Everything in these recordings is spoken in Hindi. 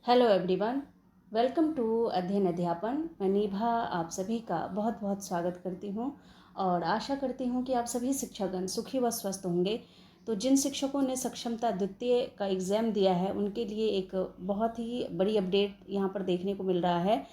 हेलो एवरीवन, वेलकम टू अध्ययन अध्यापन। मैं निभा आप सभी का बहुत बहुत स्वागत करती हूँ और आशा करती हूँ कि आप सभी शिक्षकगण सुखी व स्वस्थ होंगे। तो जिन शिक्षकों ने सक्षमता द्वितीय का एग्ज़ाम दिया है उनके लिए एक बहुत ही बड़ी अपडेट यहाँ पर देखने को मिल रहा है।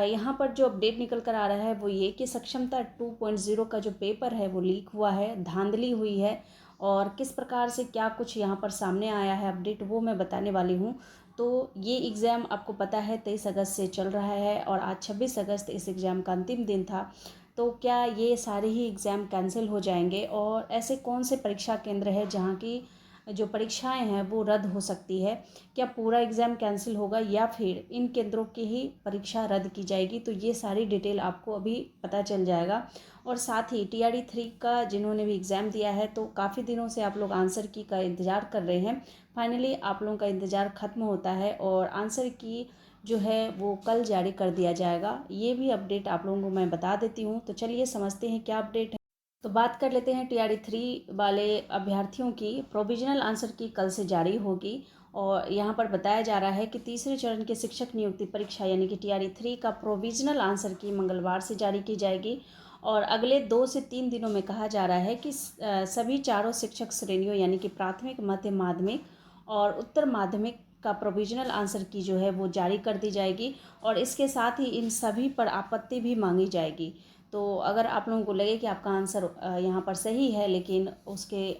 यहाँ पर जो अपडेट निकल कर आ रहा है वो ये कि सक्षमता 2.0 का जो पेपर है वो लीक हुआ है, धांधली हुई है और किस प्रकार से क्या कुछ यहाँ पर सामने आया है अपडेट वो मैं बताने वाली हूँ। तो ये एग्ज़ाम आपको पता है 23 अगस्त से चल रहा है और आज 26 अगस्त इस एग्ज़ाम का अंतिम दिन था। तो क्या ये सारे ही एग्ज़ाम कैंसिल हो जाएंगे और ऐसे कौन से परीक्षा केंद्र है जहाँ की जो परीक्षाएं हैं वो रद्द हो सकती है? क्या पूरा एग्ज़ाम कैंसिल होगा या फिर इन केंद्रों की ही परीक्षा रद्द की जाएगी? तो ये सारी डिटेल आपको अभी पता चल जाएगा। और साथ ही TRD 3 का जिन्होंने भी एग्ज़ाम दिया है तो काफ़ी दिनों से आप लोग आंसर की का इंतज़ार कर रहे हैं। फाइनली आप लोगों का इंतज़ार ख़त्म होता है और आंसर की जो है वो कल जारी कर दिया जाएगा। ये भी अपडेट आप लोगों को मैं बता देती हूँ। तो चलिए समझते हैं क्या अपडेट है। तो बात कर लेते हैं TRD 3 वाले अभ्यर्थियों की। प्रोविजनल आंसर की कल से जारी होगी और यहाँ पर बताया जा रहा है कि तीसरे चरण के शिक्षक नियुक्ति परीक्षा यानी कि TRD 3 का प्रोविजनल आंसर की मंगलवार से जारी की जाएगी और अगले 2 से 3 दिनों में कहा जा रहा है कि सभी चारों शिक्षक श्रेणियों यानी कि प्राथमिक, मध्य माध्यमिक और उत्तर माध्यमिक का प्रोविजनल आंसर की जो है वो जारी कर दी जाएगी और इसके साथ ही इन सभी पर आपत्ति भी मांगी जाएगी। तो अगर आप लोगों को लगे कि आपका आंसर यहाँ पर सही है लेकिन उसके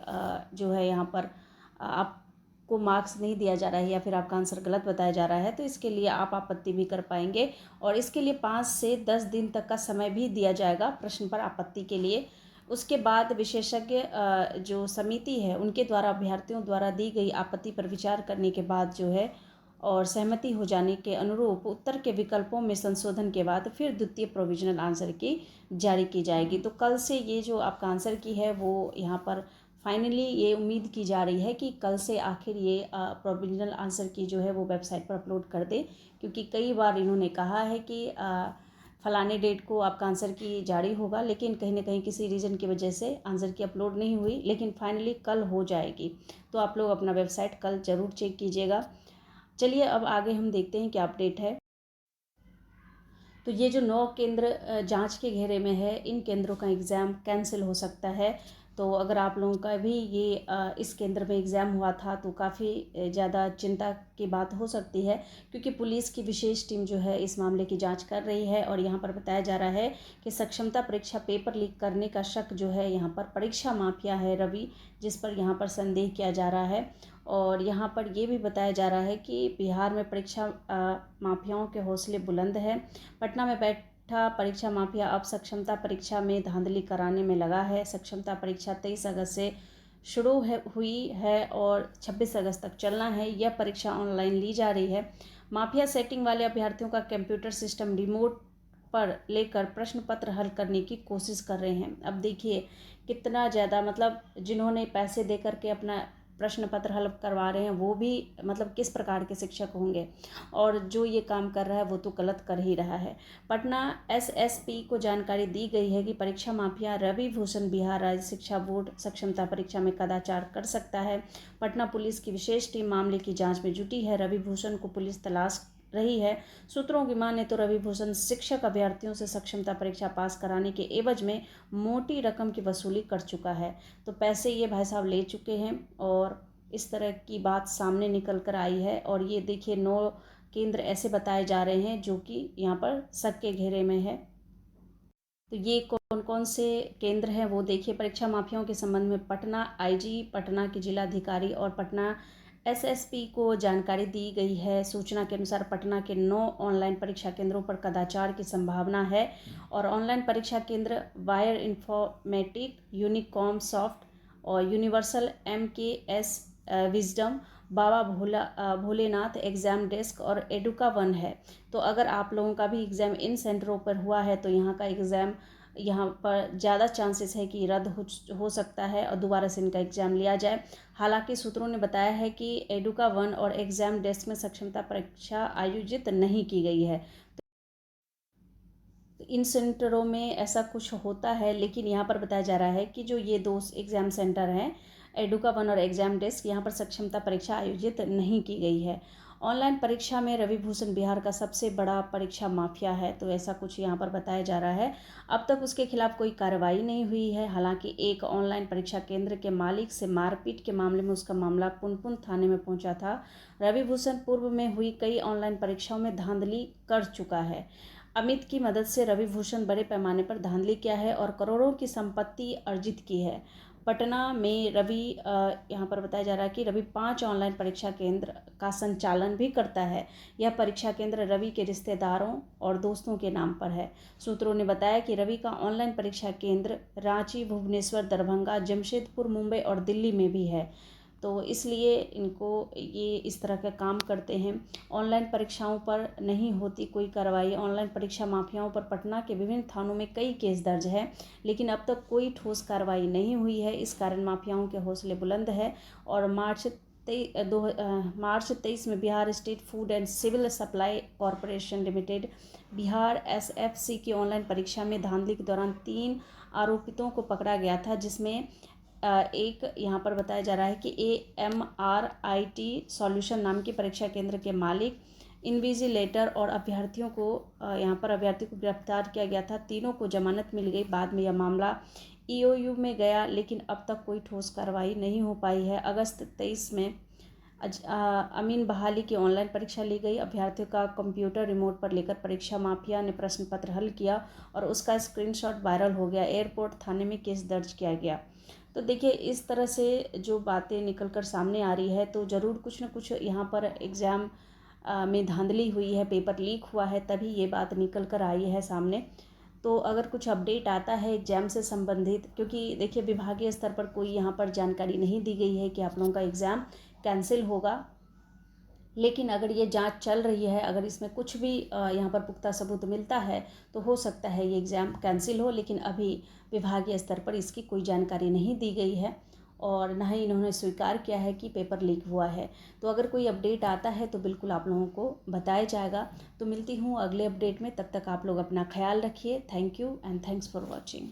जो है यहाँ पर आपको मार्क्स नहीं दिया जा रहा है या फिर आपका आंसर गलत बताया जा रहा है तो इसके लिए आप आपत्ति भी कर पाएंगे और इसके लिए 5 से 10 दिन तक का समय भी दिया जाएगा प्रश्न पर आपत्ति के लिए। उसके बाद विशेषज्ञ जो समिति है उनके द्वारा अभ्यर्थियों द्वारा दी गई आपत्ति पर विचार करने के बाद जो है और सहमति हो जाने के अनुरूप उत्तर के विकल्पों में संशोधन के बाद फिर द्वितीय प्रोविजनल आंसर की जारी की जाएगी। तो कल से ये जो आपका आंसर की है वो यहाँ पर फाइनली ये उम्मीद की जा रही है कि कल से आखिर ये प्रोविजनल आंसर की जो है वो वेबसाइट पर अपलोड कर दे, क्योंकि कई बार इन्होंने कहा है कि फलाने डेट को आपका आंसर की जारी होगा लेकिन कहीं ना कहीं किसी रीज़न की वजह से आंसर की अपलोड नहीं हुई, लेकिन फाइनली कल हो जाएगी। तो आप लोग अपना वेबसाइट कल ज़रूर चेक कीजिएगा। चलिए अब आगे हम देखते हैं क्या अपडेट है। तो ये जो 9 केंद्र जांच के घेरे में है इन केंद्रों का एग्ज़ाम कैंसिल हो सकता है। तो अगर आप लोगों का भी ये इस केंद्र में एग्ज़ाम हुआ था तो काफ़ी ज़्यादा चिंता की बात हो सकती है, क्योंकि पुलिस की विशेष टीम जो है इस मामले की जांच कर रही है और यहाँ पर बताया जा रहा है कि सक्षमता परीक्षा पेपर लीक करने का शक जो है यहाँ पर परीक्षा माफिया है रवि, जिस पर यहाँ पर संदेह किया जा रहा है। और यहाँ पर ये भी बताया जा रहा है कि बिहार में परीक्षा माफियाओं के हौसले बुलंद है। पटना में बैठा परीक्षा माफिया अब सक्षमता परीक्षा में धांधली कराने में लगा है। सक्षमता परीक्षा 23 अगस्त से शुरू हुई है और 26 अगस्त तक चलना है। यह परीक्षा ऑनलाइन ली जा रही है। माफिया सेटिंग वाले अभ्यर्थियों का कंप्यूटर सिस्टम रिमोट पर लेकर प्रश्न पत्र हल करने की कोशिश कर रहे हैं। अब देखिए कितना ज़्यादा, मतलब जिन्होंने पैसे दे करके अपना प्रश्न पत्र हल करवा रहे हैं वो भी मतलब किस प्रकार के शिक्षक होंगे, और जो ये काम कर रहा है वो तो गलत कर ही रहा है। पटना SSP को जानकारी दी गई है कि परीक्षा माफिया रवि भूषण बिहार राज्य शिक्षा बोर्ड सक्षमता परीक्षा में कदाचार कर सकता है। पटना पुलिस की विशेष टीम मामले की जांच में जुटी है। रवि भूषण को पुलिस तलाश रही है। सूत्रों की माने तो रवि भूषण शिक्षक अभ्यर्थियों से सक्षमता परीक्षा पास कराने के एवज में मोटी रकम की वसूली कर चुका है। तो पैसे ये भाई साहब ले चुके हैं और इस तरह की बात सामने निकल कर आई है। और ये देखिए 9 केंद्र ऐसे बताए जा रहे हैं जो कि यहाँ पर शक के घेरे में है। तो ये कौन कौन से केंद्र हैं वो देखिए। परीक्षा माफियाओं के संबंध में पटना IG, पटना के जिलाधिकारी और पटना SSP को जानकारी दी गई है। सूचना के अनुसार पटना के 9 ऑनलाइन परीक्षा केंद्रों पर कदाचार की संभावना है और ऑनलाइन परीक्षा केंद्र वायर इन्फॉर्मेटिक, यूनिकॉम सॉफ्ट और यूनिवर्सल MKS विजडम, बाबा भोलेनाथ एग्ज़ाम डेस्क और एडुका वन है। तो अगर आप लोगों का भी एग्ज़ाम इन सेंटरों पर हुआ है तो यहाँ का एग्ज़ाम यहाँ पर ज़्यादा चांसेस है कि रद्द हो सकता है और दोबारा से इनका एग्ज़ाम लिया जाए। हालांकि सूत्रों ने बताया है कि एडुका वन और एग्ज़ाम डेस्क में सक्षमता परीक्षा आयोजित नहीं की गई है। तो इन सेंटरों में ऐसा कुछ होता है, लेकिन यहाँ पर बताया जा रहा है कि जो ये 2 एग्ज़ाम सेंटर हैं एडुका वन और एग्ज़ाम डेस्क, यहाँ पर सक्षमता परीक्षा आयोजित नहीं की गई है। ऑनलाइन परीक्षा में रवि भूषण बिहार का सबसे बड़ा परीक्षा माफिया है, तो ऐसा कुछ यहाँ पर बताया जा रहा है। अब तक उसके खिलाफ कोई कार्रवाई नहीं हुई है। हालांकि एक ऑनलाइन परीक्षा केंद्र के मालिक से मारपीट के मामले में उसका मामला पुनपुन थाने में पहुंचा था। रवि भूषण पूर्व में हुई कई ऑनलाइन परीक्षाओं में धांधली कर चुका है। अमित की मदद से रवि भूषण बड़े पैमाने पर धांधली किया है और करोड़ों की संपत्ति अर्जित की है। पटना में रवि यहाँ पर बताया जा रहा है कि रवि 5 ऑनलाइन परीक्षा केंद्र का संचालन भी करता है। यह परीक्षा केंद्र रवि के रिश्तेदारों और दोस्तों के नाम पर है। सूत्रों ने बताया कि रवि का ऑनलाइन परीक्षा केंद्र रांची, भुवनेश्वर, दरभंगा, जमशेदपुर, मुंबई और दिल्ली में भी है, तो इसलिए इनको ये इस तरह का काम करते हैं। ऑनलाइन परीक्षाओं पर नहीं होती कोई कार्रवाई। ऑनलाइन परीक्षा माफियाओं पर पटना के विभिन्न थानों में कई केस दर्ज है, लेकिन अब तक कोई ठोस कार्रवाई नहीं हुई है। इस कारण माफियाओं के हौसले बुलंद है और मार्च 23 में Bihar state food and civil supply corporation limited Bihar SFC की ऑनलाइन परीक्षा में धांधली के दौरान 3 आरोपितों को पकड़ा गया था, जिसमें एक यहाँ पर बताया जा रहा है कि AMRIT सॉल्यूशन नाम की परीक्षा केंद्र के मालिक, इन्विजिलेटर और अभ्यर्थियों को यहाँ पर अभ्यर्थी को गिरफ्तार किया गया था। तीनों को जमानत मिल गई। बाद में यह मामला EOU में गया, लेकिन अब तक कोई ठोस कार्रवाई नहीं हो पाई है। अगस्त 23 में अमीन बहाली की ऑनलाइन परीक्षा ली गई। अभ्यर्थियों का कंप्यूटर रिमोट पर लेकर परीक्षा माफिया ने प्रश्न पत्र हल किया और उसका स्क्रीनशॉट वायरल हो गया। एयरपोर्ट थाने में केस दर्ज किया गया। तो देखिए, इस तरह से जो बातें निकल कर सामने आ रही है, तो ज़रूर कुछ न कुछ यहाँ पर एग्ज़ाम में धांधली हुई है, पेपर लीक हुआ है, तभी ये बात निकल कर आई है सामने। तो अगर कुछ अपडेट आता है एग्ज़ाम से संबंधित, क्योंकि देखिए विभागीय स्तर पर कोई यहाँ पर जानकारी नहीं दी गई है कि आप लोगों का एग्ज़ाम कैंसिल होगा, लेकिन अगर ये जांच चल रही है, अगर इसमें कुछ भी यहाँ पर पुख्ता सबूत मिलता है, तो हो सकता है ये एग्ज़ाम कैंसिल हो। लेकिन अभी विभागीय स्तर पर इसकी कोई जानकारी नहीं दी गई है और ना ही इन्होंने स्वीकार किया है कि पेपर लीक हुआ है। तो अगर कोई अपडेट आता है तो बिल्कुल आप लोगों को बताया जाएगा। तो मिलती हूँ अगले अपडेट में, तब तक आप लोग अपना ख्याल रखिए। Thank you and thanks for watching.